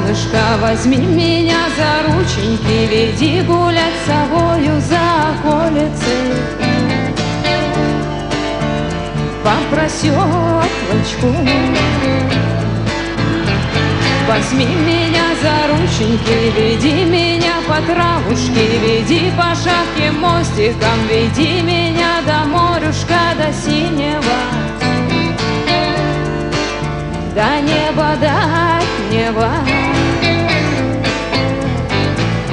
солнышко, возьми меня за рученьки, веди гулять с собою за околицей. По проселочку возьми меня за рученьки, веди меня по травушке, веди по шапке мостиком, веди меня до морюшка, до синего, до неба, до неба.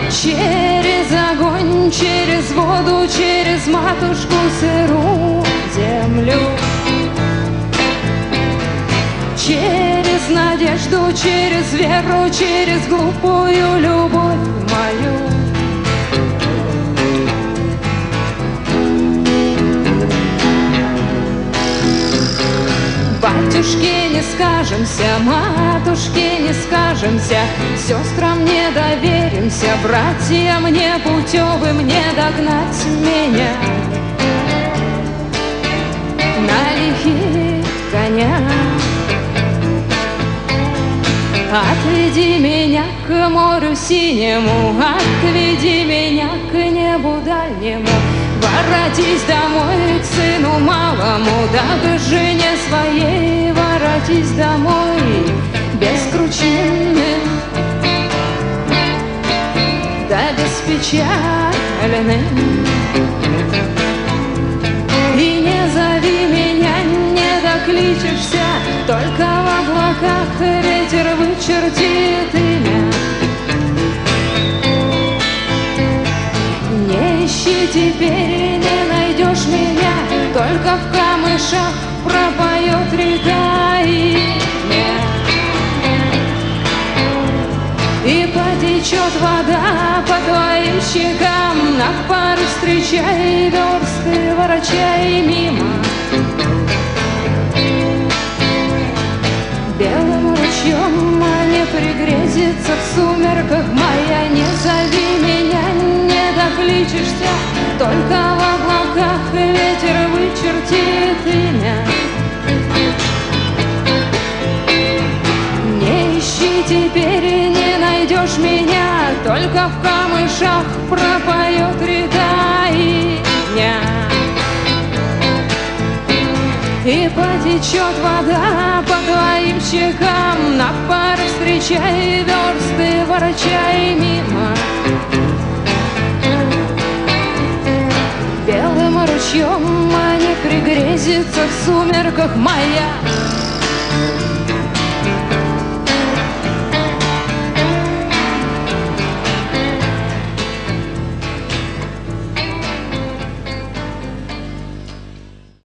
Через огонь, через воду, через матушку сырую землю, через надежду, через веру, через глупую любовь мою. Батюшке не скажемся, матушке не скажемся, сестрам не доверимся, братьям непутевым не догнать меня на лихих конях. Отведи меня к морю синему, отведи меня к небу дальнему, воротись домой к сыну малому, да к жене своей воротись домой, бескрученным, да беспечальным. И не зови меня, не докличешься, только в облаках ветер вычертит имя. Не ищи теперь, не найдешь меня, только в камышах пропоет река имя. И потечет вода по твоим щекам, на пары встречай, версты ворочай мимо. Белым ручьем не пригрезится в сумерках моя, не зови меня, не докличешься, только в облаках ветер вычертит имя. Не ищи теперь, не найдешь меня, только в камышах пропоет река имя. И потечет вода по твоим щекам, на пары встречай, версты ворочай мимо. Белым ручьем не пригрезится в сумерках моя.